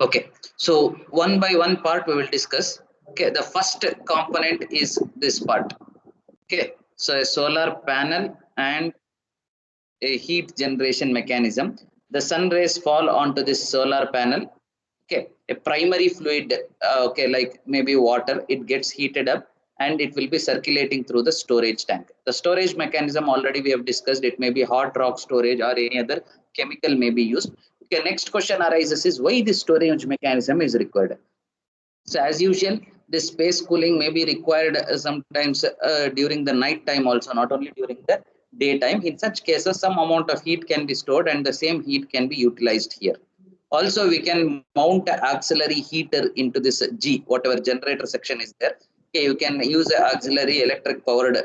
Okay, so one by one part we will discuss. Okay, the first component is this part. Okay, so a solar panel and a heat generation mechanism. The sun rays fall onto this solar panel. Okay, a primary fluid, okay, like maybe water, it gets heated up and it will be circulating through the storage tank. The storage mechanism already we have discussed. It may be hot rock storage or any other chemical may be used. Okay, next question arises is why this storage mechanism is required. So as usual, this space cooling may be required sometimes during the night time also, not only during the daytime. In such cases, some amount of heat can be stored and the same heat can be utilized here. Also, we can mount an auxiliary heater into this G, whatever generator section is there. Okay, you can use an auxiliary electric powered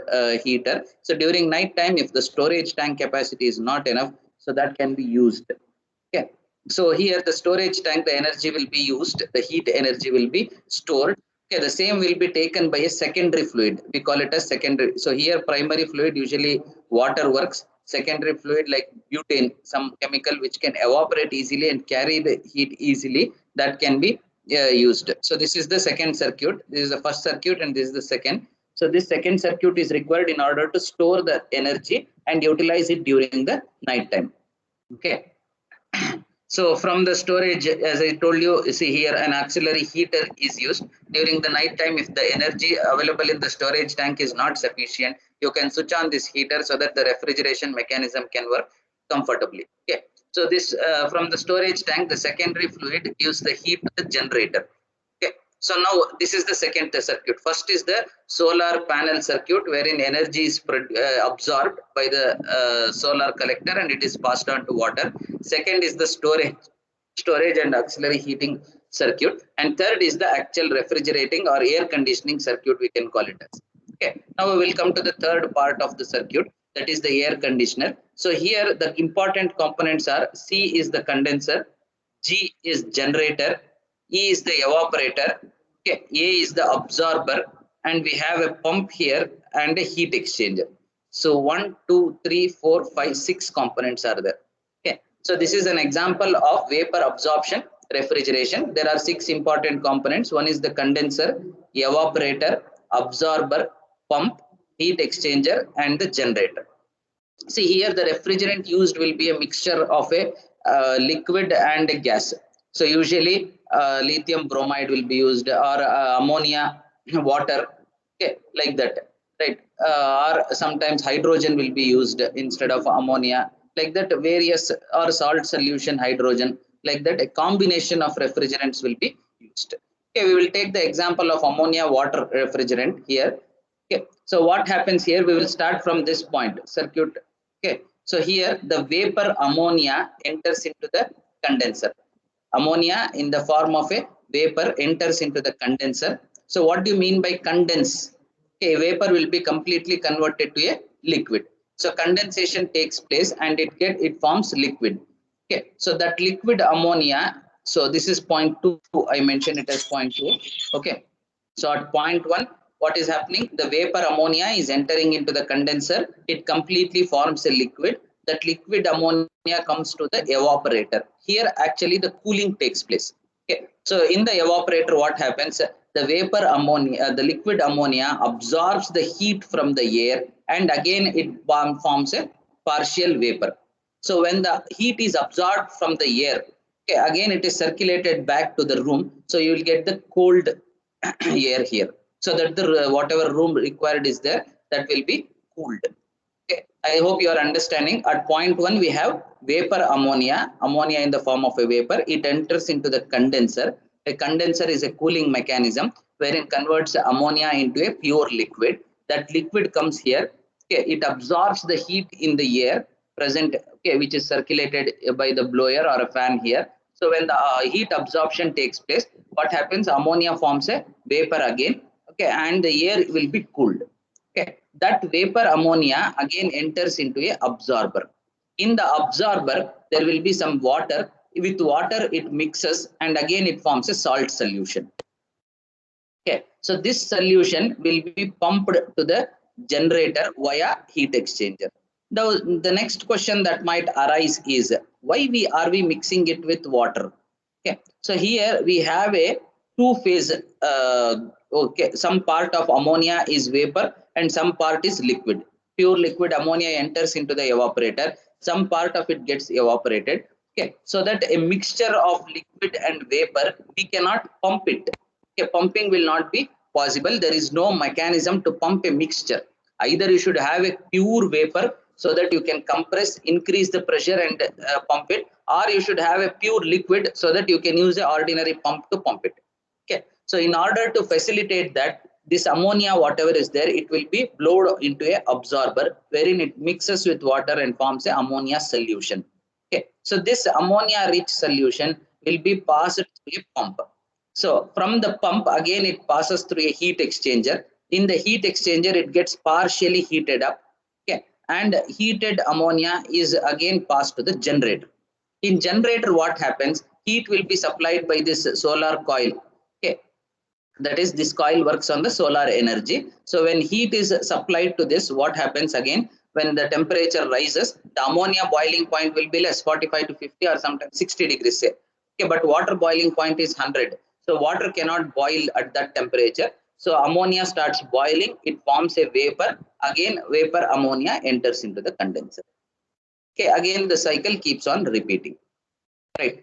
heater. So during night time, if the storage tank capacity is not enough, so that can be used. Okay, so here the storage tank, the energy will be used, the heat energy will be stored. Okay, the same will be taken by a secondary fluid. We call it as secondary. So here primary fluid, usually water works. Secondary fluid like butane, some chemical which can evaporate easily and carry the heat easily, that can be used. So this is the second circuit. This is the first circuit and this is the second. So this second circuit is required in order to store the energy and utilize it during the night time. Okay. So from the storage, as I told you, see here an auxiliary heater is used. During the night time, if the energy available in the storage tank is not sufficient, you can switch on this heater so that the refrigeration mechanism can work comfortably. Okay. So this from the storage tank, the secondary fluid gives the heat to the generator. Okay. So now this is the second circuit. First is the solar panel circuit, wherein energy is absorbed by the solar collector and it is passed on to water. Second is the storage and auxiliary heating circuit, and third is the actual refrigerating or air conditioning circuit, we can call it as. Okay. Now we will come to the third part of the circuit, that is the air conditioner. So here the important components are: C is the condenser, G is generator, E is the evaporator, okay, A is the absorber, and we have a pump here and a heat exchanger. So 1, 2, 3, 4, 5, 6 components are there. Okay. So this is an example of vapor absorption refrigeration. There are 6 important components. One is the condenser, evaporator, absorber, pump, heat exchanger, and the generator. See here the refrigerant used will be a mixture of a liquid and a gas. So usually lithium bromide will be used, or ammonia, water, okay, like that, right? Or sometimes hydrogen will be used instead of ammonia, like that, various, or salt solution hydrogen, like that. A combination of refrigerants will be used. Okay, we will take the example of ammonia water refrigerant here. Okay, so what happens here, we will start from this point circuit. Okay, so here the vapor ammonia enters into the condenser. Ammonia in the form of a vapor enters into the condenser. So what do you mean by condense? Okay, vapor will be completely converted to a liquid. So condensation takes place and it forms liquid. Okay, so that liquid ammonia, so this is point 2, I mentioned it as point 2. Okay, so at point 1, what is happening? The vapor ammonia is entering into the condenser. It completely forms a liquid. That liquid ammonia comes to the evaporator. Here actually the cooling takes place. Okay. So in the evaporator, what happens? The vapor ammonia, the liquid ammonia absorbs the heat from the air and again it forms a partial vapor. So when the heat is absorbed from the air, okay, again it is circulated back to the room. So you will get the cold air here. So that the whatever room required is there, that will be cooled. Okay, I hope you are understanding. At point 1, we have vapor ammonia, ammonia in the form of a vapor. It enters into the condenser. A condenser is a cooling mechanism wherein it converts ammonia into a pure liquid. That liquid comes here. Okay, it absorbs the heat in the air present, okay, which is circulated by the blower or a fan here. So when the heat absorption takes place, what happens? Ammonia forms a vapor again. Okay, and the air will be cooled. Okay, that vapor ammonia again enters into a absorber. In the absorber, there will be some water. With water, it mixes and again it forms a salt solution. Okay, so this solution will be pumped to the generator via heat exchanger. Now, the next question that might arise is why are we mixing it with water? Okay, so here we have a two-phase. Okay, some part of ammonia is vapor and some part is liquid. Pure liquid ammonia enters into the evaporator. Some part of it gets evaporated. Okay, so that a mixture of liquid and vapor, we cannot pump it. Okay, pumping will not be possible. There is no mechanism to pump a mixture. Either you should have a pure vapor so that you can compress, increase the pressure and pump it, or you should have a pure liquid so that you can use an ordinary pump to pump it. Okay, so in order to facilitate that, this ammonia, whatever is there, it will be blown into a absorber wherein it mixes with water and forms a ammonia solution. Okay, so this ammonia rich solution will be passed through a pump. So from the pump, again it passes through a heat exchanger. In the heat exchanger, it gets partially heated up. Okay, and heated ammonia is again passed to the generator. In generator, what happens? Heat will be supplied by this solar coil. Okay, that is, this coil works on the solar energy. So when heat is supplied to this, what happens again? When the temperature rises, the ammonia boiling point will be less, 45 to 50 or sometimes 60 degrees. Say. Okay, but water boiling point is 100. So water cannot boil at that temperature. So ammonia starts boiling. It forms a vapor. Again, vapor ammonia enters into the condenser. Okay, again the cycle keeps on repeating. Right.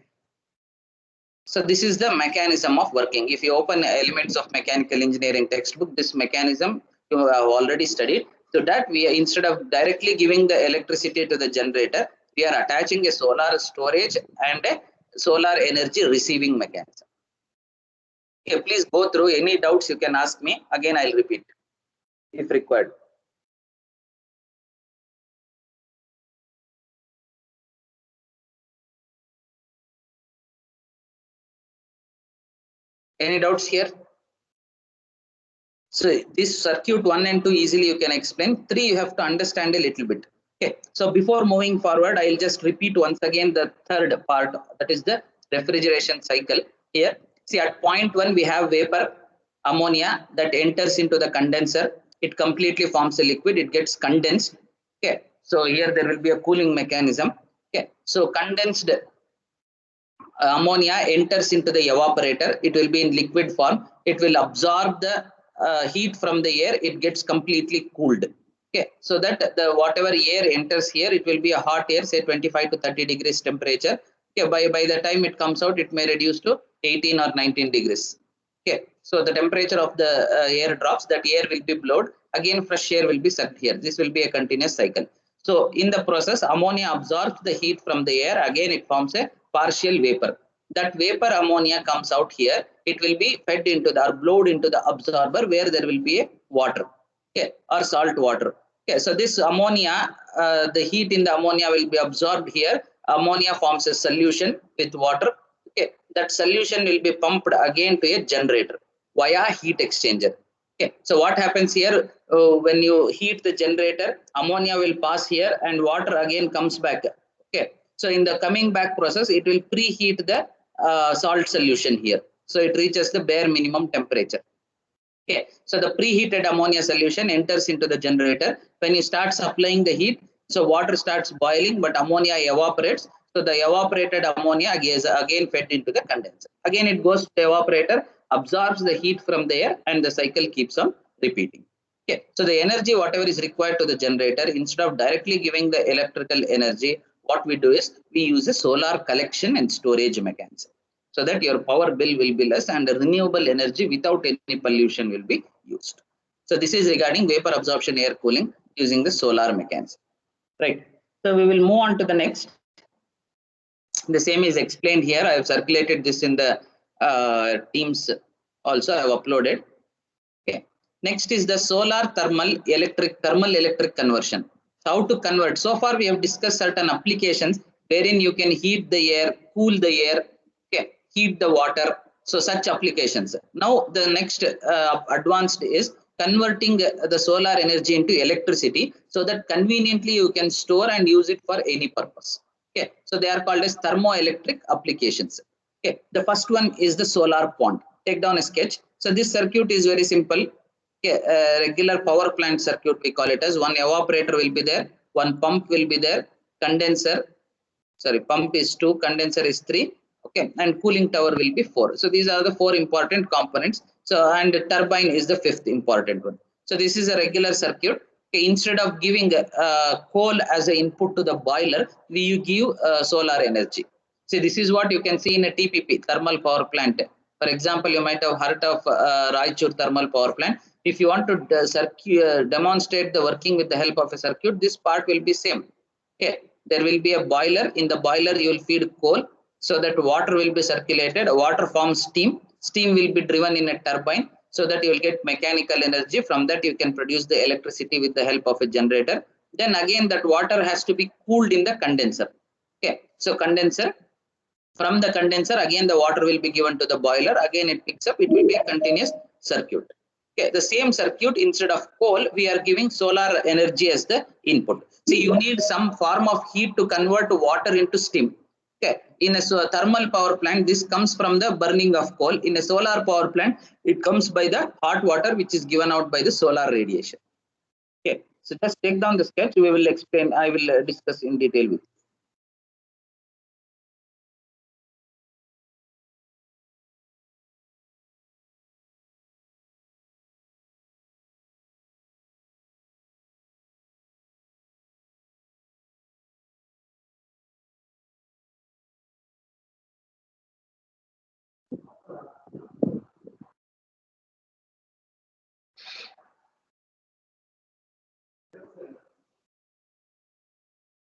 So this is the mechanism of working. If you open Elements of Mechanical Engineering textbook, this mechanism you have already studied. So that we, instead of directly giving the electricity to the generator, we are attaching a solar storage and a solar energy receiving mechanism. Okay, please go through. Any doubts you can ask me. Again, I'll repeat if required. Any doubts here? So this circuit 1 and 2 easily you can explain. 3 you have to understand a little bit. Okay. So before moving forward, I'll just repeat once again the third part, that is the refrigeration cycle. Here, see, at point 1 we have vapor ammonia that enters into the condenser. It completely forms a liquid. It gets condensed. Okay. So here there will be a cooling mechanism. Okay. So condensed ammonia enters into the evaporator. It will be in liquid form. It will absorb the heat from the air. It gets completely cooled. Okay, so that the whatever air enters here, it will be a hot air, say 25 to 30 degrees temperature. Okay, by the time it comes out, it may reduce to 18 or 19 degrees. Okay, so the temperature of the air drops. That air will be blown. Again, fresh air will be sucked here. This will be a continuous cycle. So in the process, ammonia absorbs the heat from the air. Again, it forms a partial vapor. That vapor ammonia comes out here. It will be fed into the or blown into the absorber where there will be a water, okay, or salt water. Okay, so this ammonia, the heat in the ammonia will be absorbed here. Ammonia forms a solution with water. Okay, that solution will be pumped again to a generator via heat exchanger. Okay, so what happens here? When you heat the generator, ammonia will pass here and water again comes back. Okay, so in the coming back process, it will preheat the salt solution here. So it reaches the bare minimum temperature. Okay, so the preheated ammonia solution enters into the generator. When you start supplying the heat, so water starts boiling, but ammonia evaporates. So the evaporated ammonia is again fed into the condenser. Again, it goes to the evaporator, absorbs the heat from the air, and the cycle keeps on repeating. Okay, so the energy, whatever is required to the generator, instead of directly giving the electrical energy, what we do is we use a solar collection and storage mechanism, so that your power bill will be less and renewable energy without any pollution will be used. So this is regarding vapor absorption air cooling using the solar mechanism. Right. So we will move on to the next. The same is explained here. I have circulated this in the Teams also. I have uploaded. Okay. Next is the solar thermal electric conversion. So how to convert? So far we have discussed certain applications wherein you can heat the air, cool the air, okay, heat the water. So such applications. Now the next advanced is converting the solar energy into electricity, so that conveniently you can store and use it for any purpose. Okay, so they are called as thermoelectric applications. Okay, the first one is the solar pond. Take down a sketch. So this circuit is very simple. Okay, regular power plant circuit we call it as. One evaporator will be there, one pump will be there, condenser. Sorry, pump is 2, condenser is 3. Okay, and cooling tower will be 4. So these are the 4 important components. So and turbine is the 5th important one. So this is a regular circuit. Okay, instead of giving coal as an input to the boiler, we give solar energy. See, this is what you can see in a TPP, thermal power plant. For example, you might have heard of Raichur thermal power plant. If you want to demonstrate the working with the help of a circuit, this part will be same. Okay, there will be a boiler. In the boiler, you will feed coal so that water will be circulated. Water forms steam. Steam will be driven in a turbine so that you will get mechanical energy. From that, you can produce the electricity with the help of a generator. Then again, that water has to be cooled in the condenser. Okay, so condenser. From the condenser, again the water will be given to the boiler. Again, it picks up. It will be a continuous circuit. Okay, the same circuit, instead of coal, we are giving solar energy as the input. See, you need some form of heat to convert water into steam. Okay, in a thermal power plant, this comes from the burning of coal. In a solar power plant, it comes by the hot water which is given out by the solar radiation. Okay, so just take down the sketch. We will explain. I will discuss in detail with you.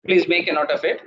Please make a note of it.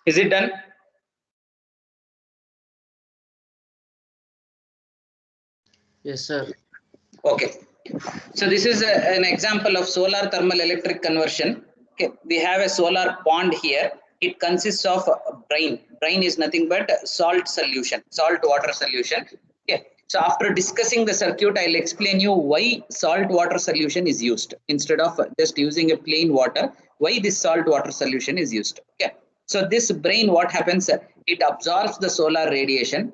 Is it done? Yes, sir. Okay. So this is an example of solar thermal electric conversion. Okay, we have a solar pond here. it consists of brine. Brine is nothing but salt solution, salt water solution. Okay. So after discussing the circuit, I'll explain you why salt water solution is used instead of just using a plain water. Why this salt water solution is used. Okay. So this brine, what happens? It absorbs the solar radiation.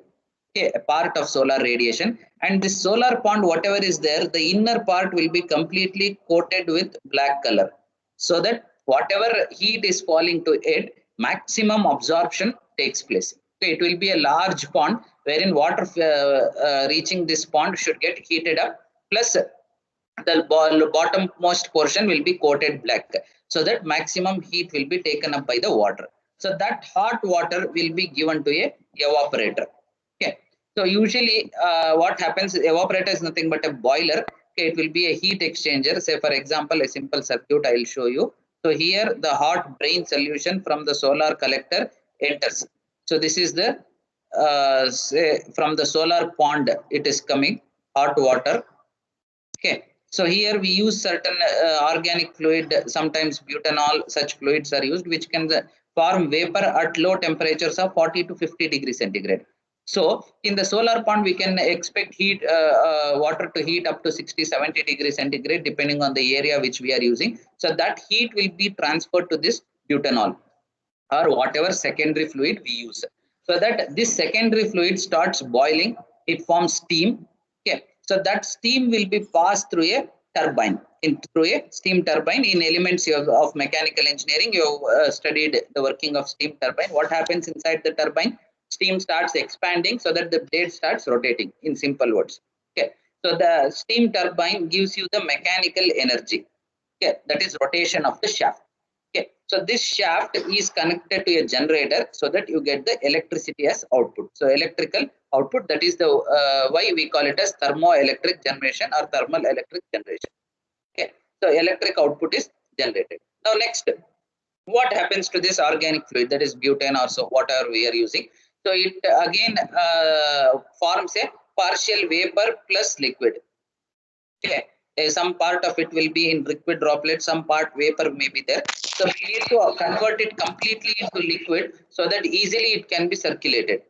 Okay, a part of solar radiation, and this solar pond, whatever is there, the inner part will be completely coated with black color, so that whatever heat is falling to it, maximum absorption takes place. Okay, it will be a large pond wherein water reaching this pond should get heated up, plus the bottommost portion will be coated black, so that maximum heat will be taken up by the water. So that hot water will be given to a evaporator. Okay. So usually what happens, evaporator is nothing but a boiler. Okay, it will be a heat exchanger. Say for example, a simple circuit I will show you. So here the hot brine solution from the solar collector enters. So this is the say from the solar pond it is coming, hot water. Okay. So here we use certain organic fluid, sometimes butanol, such fluids are used, which can form vapor at low temperatures of 40 to 50 degrees centigrade. So in the solar pond, we can expect heat water to heat up to 60, 70 degrees centigrade, depending on the area which we are using. So that heat will be transferred to this butanol or whatever secondary fluid we use. So that this secondary fluid starts boiling, it forms steam. Okay. So that steam will be passed through a turbine, through a steam turbine. In elements of mechanical engineering, you have studied the working of steam turbine. What happens inside the turbine? Steam starts expanding so that the blade starts rotating, in simple words. Okay. So the steam turbine gives you the mechanical energy. Okay. That is rotation of the shaft. Okay. So this shaft is connected to a generator so that you get the electricity as output. So electrical output, that is the why we call it as thermoelectric generation or thermal electric generation. Okay. So electric output is generated. Now next, what happens to this organic fluid, that is butane or so whatever we are using? So it again forms a partial vapor plus liquid. Okay. Some part of it will be in liquid droplet, some part vapor may be there. So we need to convert it completely into liquid so that easily it can be circulated.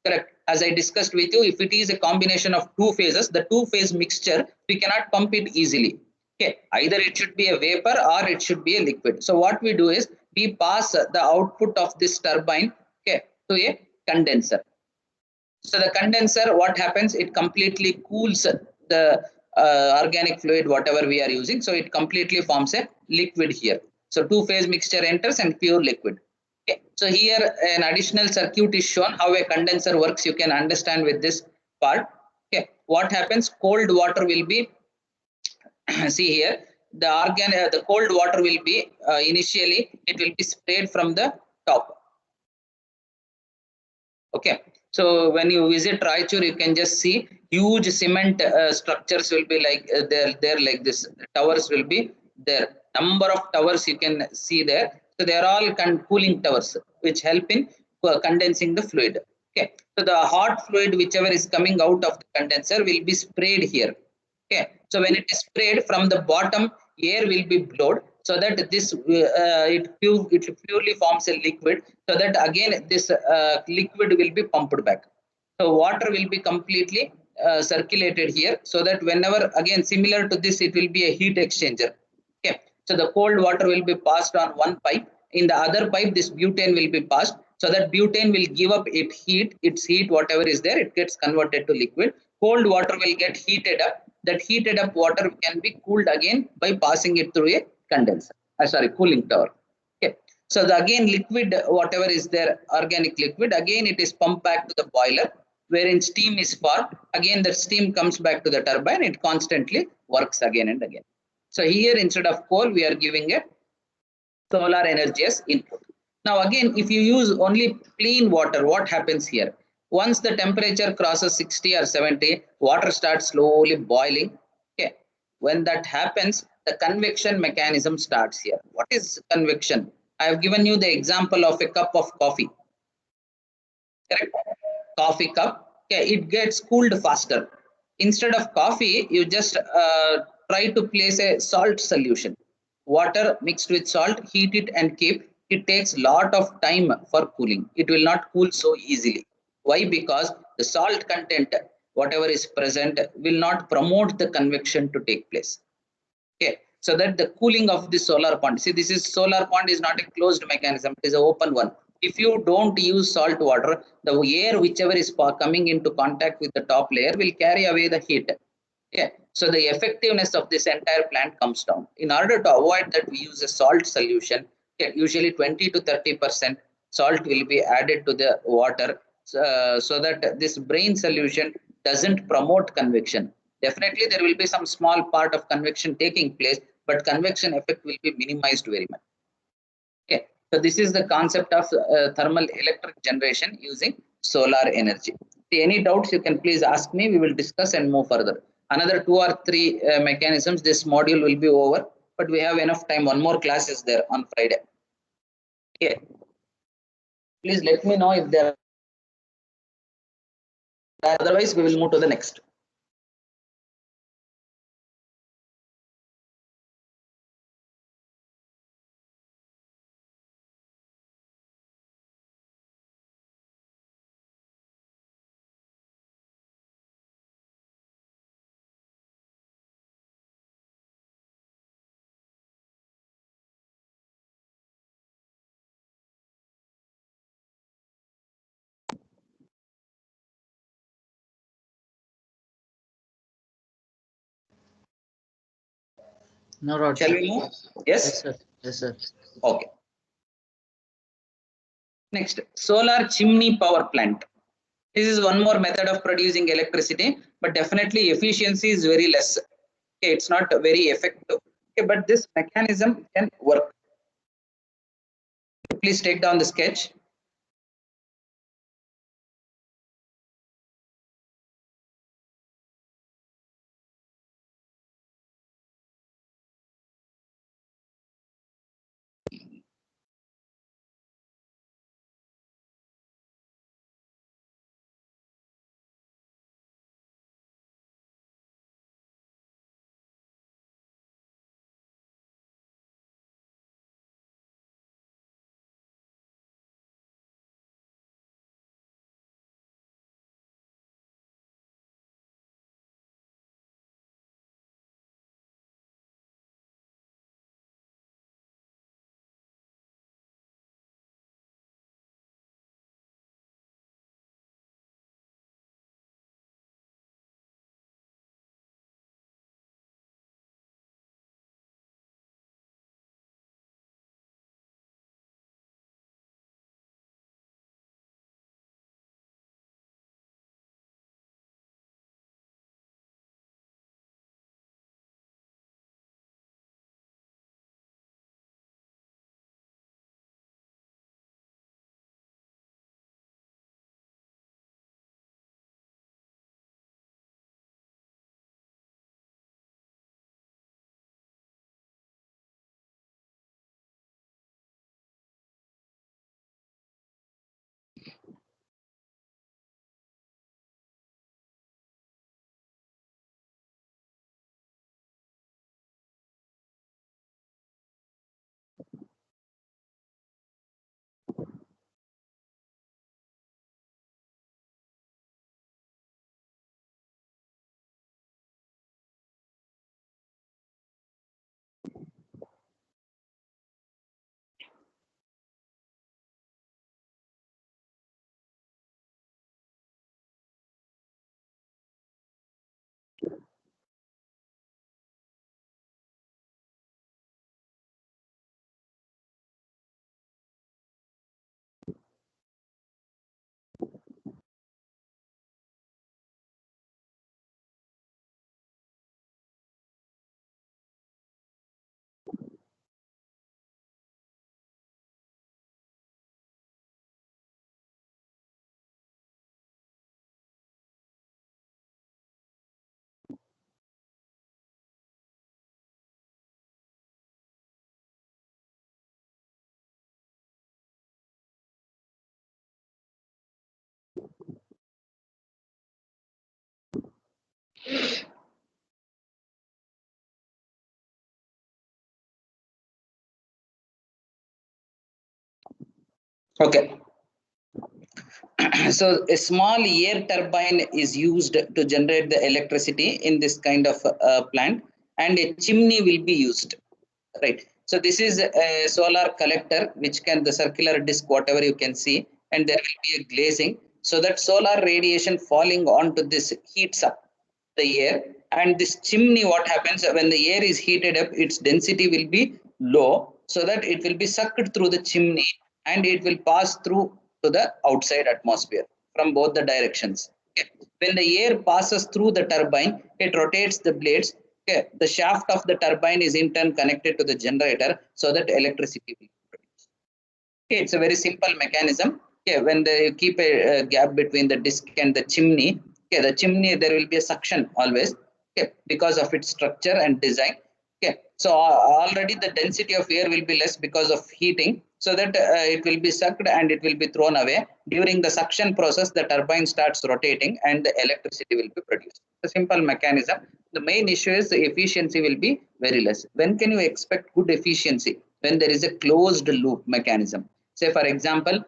Correct. As I discussed with you, if it is a combination of two phases, the two-phase mixture, we cannot pump it easily. Okay. Either it should be a vapor or it should be a liquid. So what we do is we pass the output of this turbine, okay, to a condenser. So the condenser, what happens? It completely cools the organic fluid, whatever we are using. So it completely forms a liquid here. So two-phase mixture enters and pure liquid. Okay. So here an additional circuit is shown. How a condenser works, you can understand with this part. Okay. What happens? Cold water will be see here, the cold water will be initially it will be sprayed from the top. Okay. So when you visit Raichur, you can just see huge cement structures will be like there like this. Towers will be there. Number of towers you can see there. So they are all cooling towers which help in condensing the fluid. Okay. So the hot fluid whichever is coming out of the condenser will be sprayed here. Okay. So when it is sprayed from the bottom, air will be blown so that this it purely forms a liquid, so that again this liquid will be pumped back. So water will be completely circulated here, so that whenever, again similar to this, it will be a heat exchanger. Okay. So the cold water will be passed on one pipe. In the other pipe, this butane will be passed, so that butane will give up its heat, whatever is there, it gets converted to liquid. Cold water will get heated up. That heated up water can be cooled again by passing it through a condenser. Cooling tower. Okay. So the again liquid, whatever is there, organic liquid, again it is pumped back to the boiler, wherein steam is formed. Again the steam comes back to the turbine. It constantly works again and again. So here instead of coal, we are giving a solar energy as input. Now again, if you use only plain water, what happens here? Once the temperature crosses 60 or 70, water starts slowly boiling. Okay. When that happens, the convection mechanism starts here. What is convection? I have given you the example of a cup of coffee. Correct? Coffee cup. Okay, it gets cooled faster. Instead of coffee, you just try to place a salt solution. Water mixed with salt, heat it and keep. it takes lot of time for cooling. It will not cool so easily. Why? Because the salt content, whatever is present, will not promote the convection to take place. Okay, so that the cooling of the solar pond. See, this is solar pond is not a closed mechanism; it is an open one. If you don't use salt water, the air whichever is coming into contact with the top layer will carry away the heat. Okay, so the effectiveness of this entire plant comes down. In order to avoid that, we use a salt solution. Okay, usually 20 to 30% salt will be added to the water, so that this brain solution doesn't promote convection. Definitely, there will be some small part of convection taking place, but convection effect will be minimized very much. Okay, so this is the concept of thermal electric generation using solar energy. See, any doubts you can please ask me. We will discuss and move further. Another 2 or 3 mechanisms. This module will be over, but we have enough time. One more class is there on Friday. Okay, please let me know if there are. Otherwise, we will move to the next. No doubt, Shall sir. we move? Yes, Yes. sir. Yes, sir. Okay. Next, solar chimney power plant. This is one more method of producing electricity, but definitely efficiency is very less. Okay, it's not very effective. Okay, but this mechanism can work. Please take down the sketch. Okay. So a small air turbine is used to generate the electricity in this kind of plant, and a chimney will be used, right? So this is a solar collector which can the circular disc whatever you can see, and there will be a glazing, so that solar radiation falling onto this heats up the air. And this chimney, what happens when the air is heated up, its density will be low, so that it will be sucked through the chimney, and it will pass through to the outside atmosphere from both the directions. Okay. When the air passes through the turbine, it rotates the blades. Okay. The shaft of the turbine is in turn connected to the generator, so that electricity will be produced. Okay, it's a very simple mechanism. Okay, when they keep a gap between the disc and the chimney, okay, the chimney there will be a suction always. Okay, because of its structure and design. Okay, so already the density of air will be less because of heating, so that it will be sucked and it will be thrown away. During the suction process, the turbine starts rotating and the electricity will be produced. A simple mechanism. The main issue is the efficiency will be very less. When can you expect good efficiency? When there is a closed loop mechanism. Say, for example,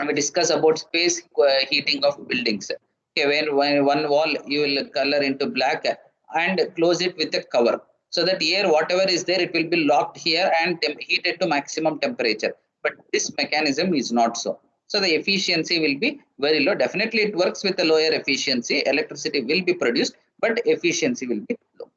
we discuss about space heating of buildings. Okay, when one wall you will color into black and close it with a cover, so that air whatever is there, it will be locked here and heated to maximum temperature. But this mechanism is not so. So the efficiency will be very low. Definitely, it works with a lower efficiency. Electricity will be produced, but efficiency will be low.